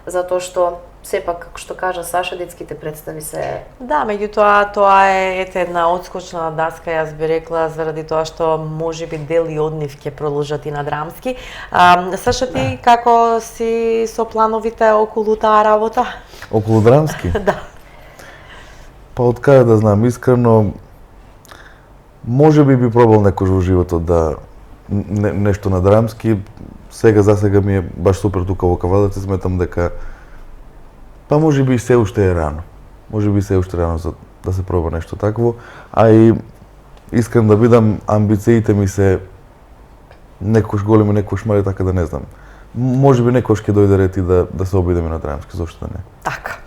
затоа што сепак, како што кажа Саша, детските представи се... Да, меѓутоа тоа е една одскочна даска, јас би рекла, заради тоа што можеби дели од нив ќе продолжат и на драмски. Саша, ти како си со плановите околу таа работа? Околу драмски? Да. Па, Па од каде да знам, искрено, може би пробал некој во животот да нешто на драмски. Сега за сега ми е баш супер тука во Кавадарци, сметам дека па може би се уште е рано. Може би се уште рано за да се проба нешто такво, а и искрен да бидам, амбициите ми се некош големи, некош мали, така да не знам. Може би некош ќе дојде ред и да се обидеме на драмски, зошто не? Така.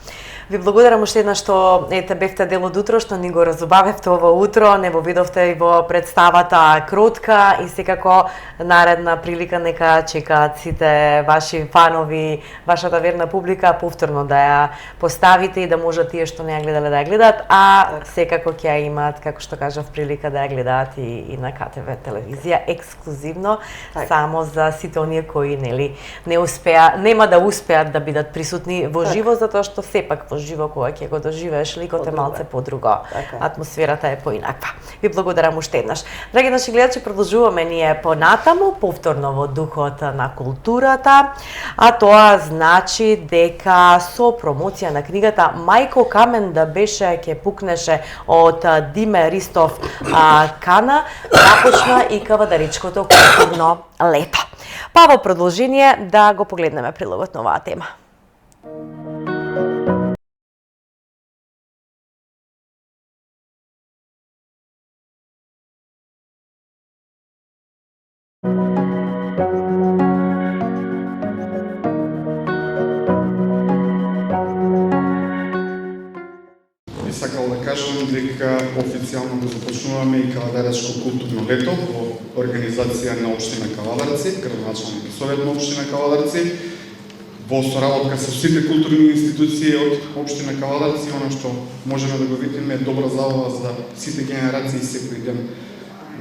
Ви благодарам уште еднаш што бевте дел од утро, што ни го разубавевте ова утро, не во видовте и во представата Кротка и секако наредна прилика нека чекаат сите ваши фанови, вашата верна публика повторно да ја поставите и да можат тие што не ја гледале да ја гледаат, а секако ќе ја имаат, како што кажав, прилика да ја гледаат и на КТВ телевизија ексклузивно, само за сите оние кои нема да успеат да бидат присутни во живо, затоа што сепак во живо кога ќе го доживееш ликот е малце подруго. Атмосферата е поинаква. Ви благодарам уште еднаш. Драги наши гледачи, продолжуваме ние понатаму, повторно во духот на културата, а тоа значи дека со промоција на книгата Мајко Камен да беше ќе пукнеше од Диме Ристов Кана, започна и Кавадаричкото културно лето. Па во продолжение да го погледнеме прилогот на оваа тема. Сакал да кажам дека официјално го започнуваме и Кавадаречко културно лето во организација на општина Кавадарци, градоначалник и совет на општина Кавадарци, во соработка со сите културни институции од општина Кавадарци. Она што можеме да го видиме е добра забава за сите генерации секој ден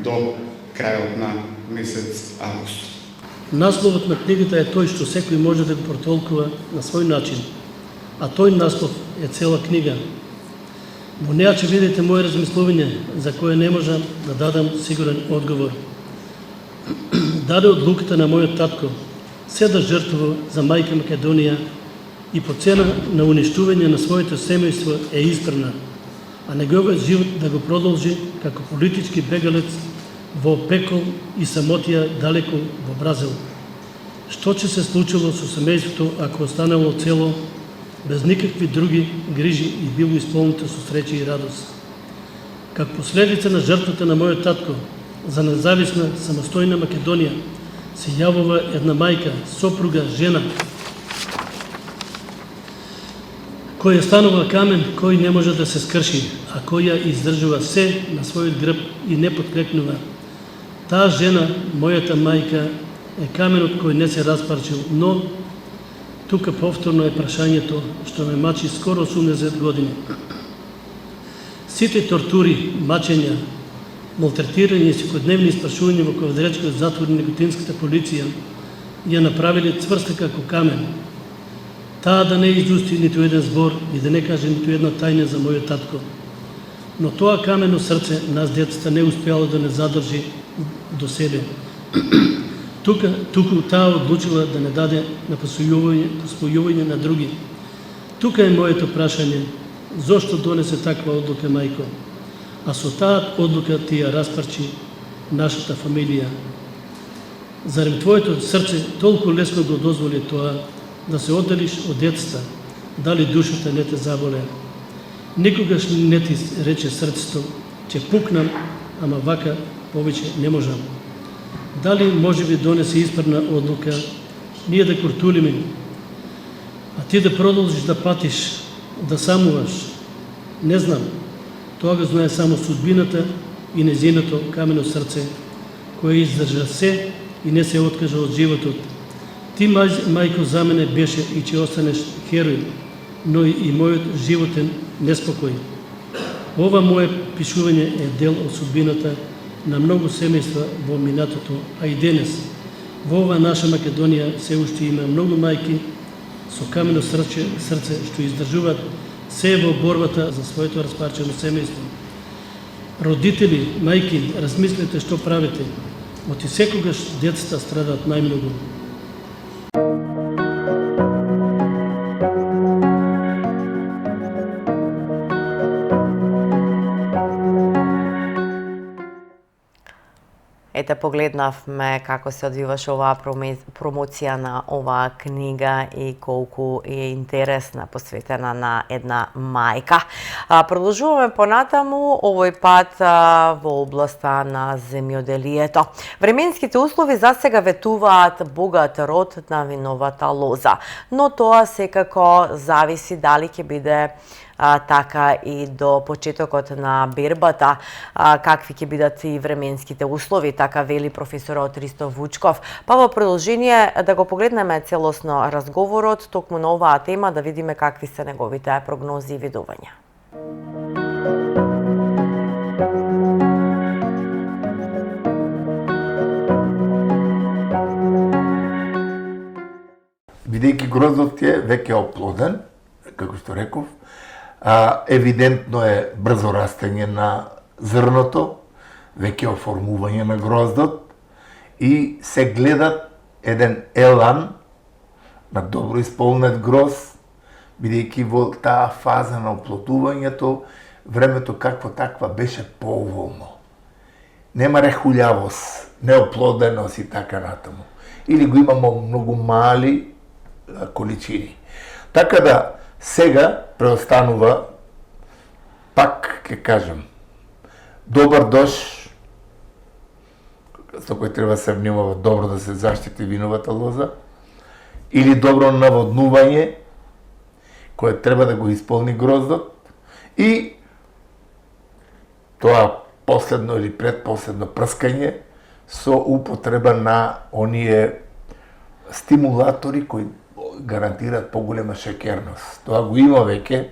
до крајот на месец август. Насловот на книгата е тој што секој може да го протолкува на свој начин, а тој наслов е цела книга. Во неа ќе видите моje размислување за кое не можам да дадам сигурен одговор. Даде одлуката на мојот татко се да жртвува за мајка Македонија и по цена на уништување на своето семејство е избрана, а неговиот живот да го продолжи како политички бегалец во пекол и самотија далеко во Бразил. Што ќе се случило со семејството ако останало цело, без никакви други грижи и било исполнето со среќа и радост? Как последица на жртвата на мојот татко за независна, самостојна Македонија се јавува една мајка, сопруга, жена, која станува камен кој не може да се скрши, а која издржува се на својот грб и не подклекнува. Таа жена, мојата мајка, е каменот кој не се распарчил, но тука повторно е прашањето што ме мачи скоро 80 години. Сите тортури, мачења, малтретирање и секојдневни испрашувања во Кавадаречкиот затвор и неготинската полиција ја направиле цврста како камен. Таа да не изусти ниту еден збор и да не каже ниту една тајна за мојот татко. Но тоа камено срце нас децата не успеало да не задржи до себе. Туку таа одлучила да не даде на посвојување на други. Тука е моето прашање, зошто донесе таква одлука мајко? А со таа одлука ти ја распарчи нашата фамилија. Зарем твоето срце толку лесно го дозволи тоа да се одделиш од децата, дали душата не те заболе? Никогаш не ти рече срцето, че пукнам, ама вака повеќе не можам. Дали може би донесе исправна одлука ние да куртулиме, а ти да продолжиш да патиш, да самуваш? Не знам. Тоа го знае само судбината и незиното камено срце, кое издржа се и не се откажа од животот. Ти, мајко, за мене беше и ќе останеш херој, но и мојот животен неспокој. Ова мое пишување е дел од судбината на многу семејства во минатото, а и денес. Во ова наша Македонија се уште има многу мајки со камено срце што издржуваат се во борбата за своето распарчено семејство. Родители, мајки, размислете што правите, оти секогаш децата страдаат најмногу. ете погледнавме како се одвиваше оваа промоција на оваа книга и колку е интересна, посветена на една мајка. Продолжуваме понатаму, овој пат во областа на земјоделието. Временските услови засега ветуваат богат род на виновата лоза, но тоа секако зависи дали ќе биде така и до почетокот на бербата, какви ќе бидат и временските услови, така вели професорот Ристо Вучков. Па во продолжение да го погледнеме целосно разговорот токму на оваа тема, да видиме какви се неговите прогнози и видувања. Бидејќи гроздот е веќе оплоден, како што реков, евидентно е брзо растење на зрното, веќе оформување на гроздот и се гледат еден елан на добро исполнет грозд, бидејќи во таа фаза на оплодувањето времето какво таква беше поволно. Нема рехулјавост, неоплоденост и така натаму. Или го имамо многу мали количини. Така да сега преостанува, пак ќе кажам, добар дожд, со кој треба се внимава добро да се заштити виновата лоза, или добро наводнување, кое треба да го исполни гроздот, и тоа последно или предпоследно прскање со употреба на оние стимулатори кои гарантираат поголема шекерност. Тоа го има веќе,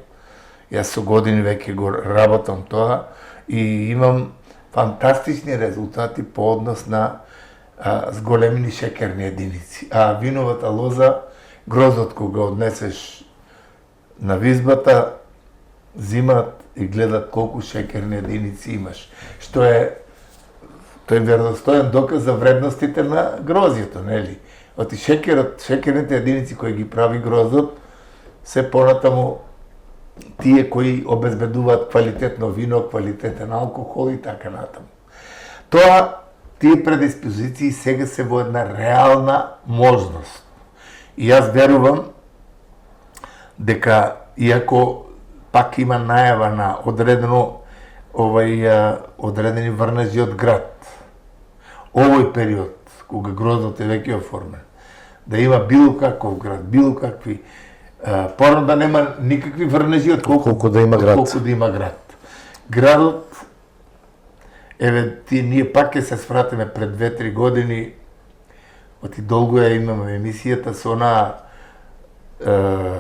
јас со години веќе го работам тоа и имам фантастични резултати по однос на зголемени шекерни единици. А виновата лоза, гроздот кога однесеш на визбата, зимат и гледат колку шекерни единици имаш. Што е тој веростоен доказ за вредностите на грозјето, нели? Оти шекерните единици кои ги прави гроздот, се понатаму тие кои обезбедуваат квалитетно вино, квалитетен алкохол и така натаму. Тоа, тие предиспозиции сега се во една реална можност. И јас верувам дека, иако пак има најава на одредени врнежи од град, овој период, кога гроздот е веќе оформен, да има било каков град, било какви, порано да нема никакви врнежи од колку да има град. Градот, ние пак ќе се свратиме пред 2-3 години, оти долго ја имаме емисијата со она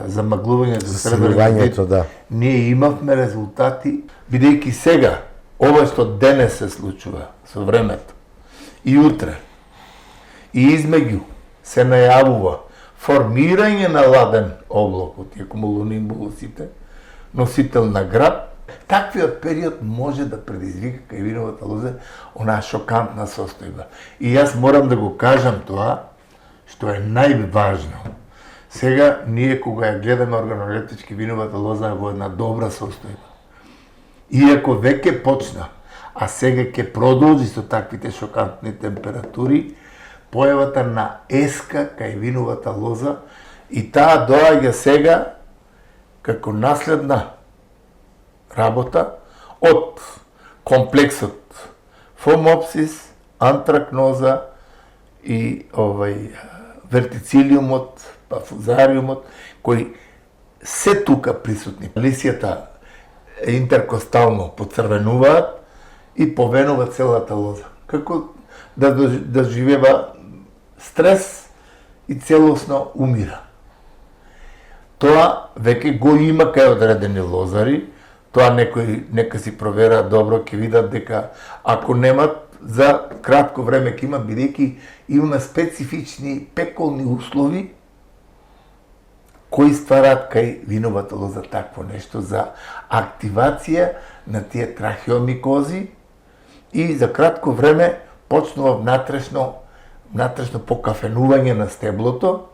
замаглување за сребрениот, да. Ние имавме резултати, бидејќи сега, ова што денес се случува со времето, и утре, и измеѓу се најавува формирање на ладен облак од тие кумулонимбулусите, носител на град, таквиот период може да предизвика кај виновата лоза онаа шокантна состојба. И јас морам да го кажам тоа, што е најважно. Сега, ние кога ја гледаме органолептички виновата лоза во една добра состојба. Иако веќе почна, а сега ќе продолжи со таквите шокантни температури, појавата на еска кај виновата лоза, и таа доаѓа сега како наследна работа од комплексот фомопсис, антракноза и вертицилиумот, пафузариумот, кои се тука присутни. Лисијата интеркостално поцрвенуваат и повенува целата лоза. Како да живева стрес и целосно умира. Тоа веќе го има кај одредени лозари, тоа нека си проверат добро, ќе видат дека ако немат, за кратко време ќе имат, бидејќи имаме специфични пеколни услови кои стварат кај виновата лоза такво нешто за активација на тие трахеомикози и за кратко време почнува внатрешно покафенување на стеблото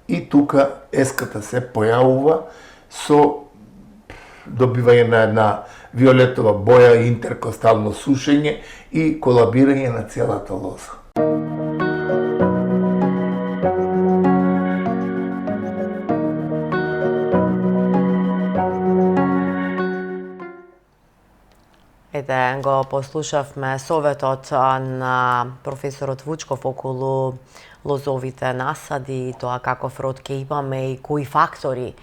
и тука еската се појавува со добивање на една виолетова боја, интеркостално сушење и колабирање на целата лоза. Ете, го послушавме советот на професорот Вучков околу лозовите насади, тоа каков род ќе имаме и кои фактори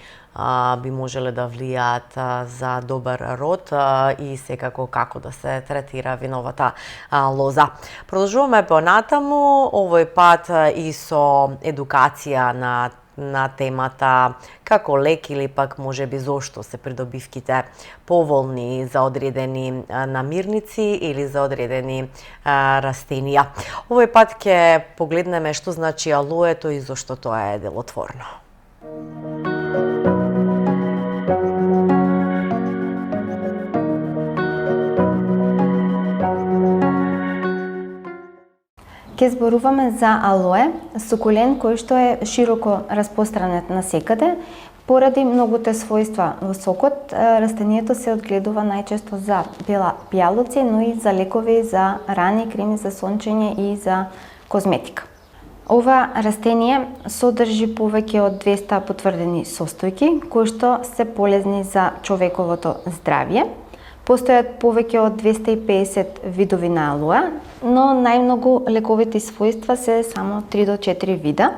би можеле да влијаат за добар род и секако како да се третира виновата лоза. Продолжуваме понатаму, овој пат и со едукација на темата како лек или пак можеби зошто се придобивките поволни за одредени намирници или за одредени растенија. Овој пат ќе погледнеме што значи алоето и зошто тоа е делотворно. Ке зборуваме за алое, сукулент кој што е широко распространет насекаде. Поради многуте својства во сокот, растението се одгледува најчесто за пијалоци, но и за лекови, за рани, креми за сончење и за козметика. Ова растение содржи повеќе од 200 потврдени состојки, кои што се полезни за човековото здравје. Постојат повеќе од 250 видови на алоја, но најмногу лековити својства се само 3 до 4 вида.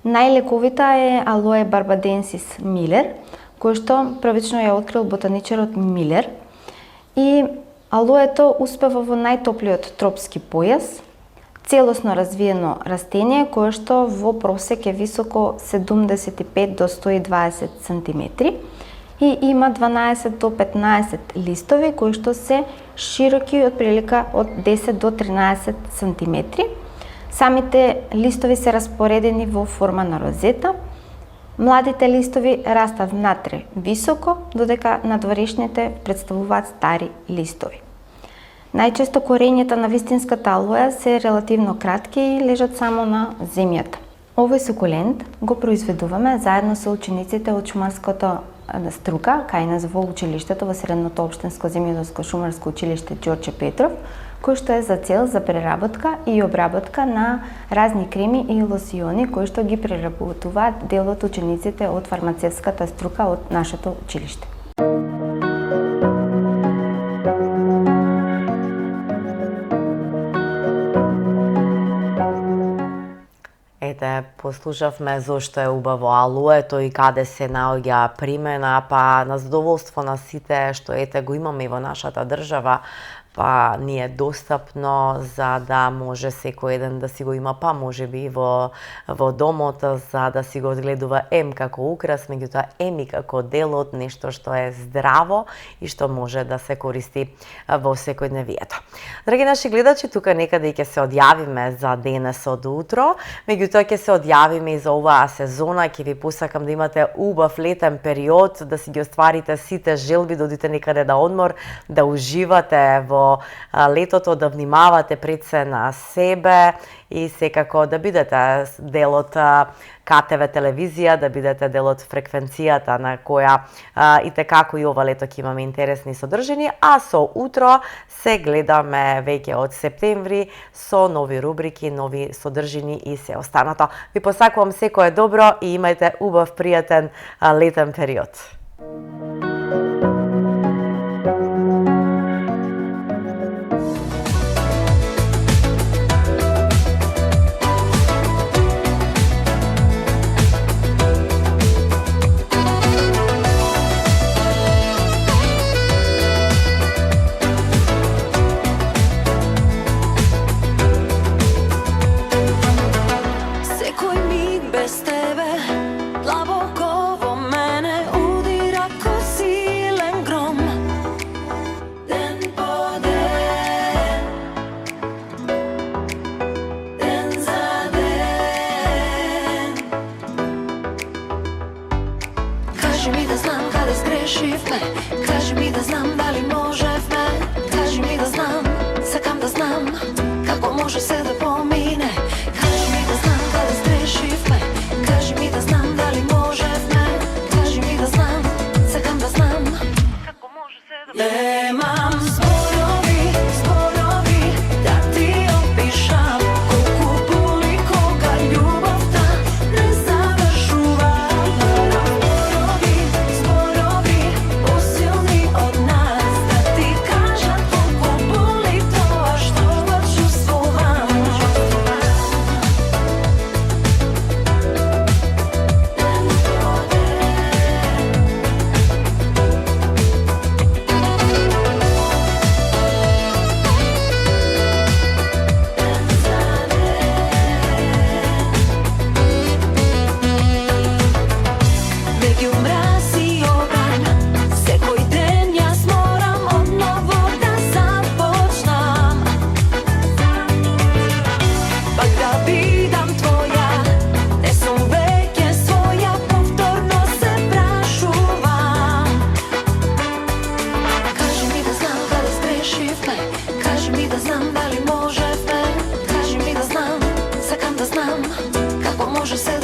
Најлековита е алоe barbadensis Милер, кој што првично ја открил ботаничарот Милер. И алоето успева во најтоплиот тропски појас, целосно развиено растение кое што во просек е високо 75 до 120 см и има 12 до 15 листови кои што се широки од прилика од 10 до 13 см. Самите листови се распоредени во форма на розета. Младите листови растат внатре високо, додека надворешните представуваат стари листови. Најчесто корењата на вистинската алоја се релативно кратки и лежат само на земјата. Овој сукулент го произведуваме заедно со учениците од шумарското струка, кај нас во училиштето, во Средното општинско земјоделско шумарско училиште Ѓорче Петров, кој што е за цел за преработка и обработка на разни креми и лосиони кои што ги преработуваат дел од учениците од фармацевската струка од нашето училиште. Ете, послушавме зошто е убаво алоето и каде се наоѓа примена, па на задоволство на сите што ете го имаме и во нашата држава, па ни е достапно за да може секој еден да си го има, па може би во домот, за да си го одгледува како украс, меѓутоа и како дел од нешто што е здраво и што може да се користи во секојдневието. Драги наши гледачи, тука некаде ќе се одјавиме за денес од утро, меѓутоа ќе се одјавиме и за оваа сезона, ќе ви посакам да имате убав летен период, да си ги остварите сите желби, да одите некаде на одмор, да уживате во летото, да внимавате пред се на себе и секако да бидете дел од КТВ телевизија, да бидете дел од фреквенцијата на која и текако и ова лето ќе имаме интересни содржини, а со утро се гледаме веќе од септември со нови рубрики, нови содржини и се останато. Ви посакувам секое добро и имајте убав, пријатен летен период. Кажи ми да знам дали можевме, кажи ми да знам, сакам да знам како може се да помине. Кажи ми да знам каде сгрешивме, кажи ми да знам дали можевме, кажи ми да знам, сакам да знам како може се да помине. знам како може се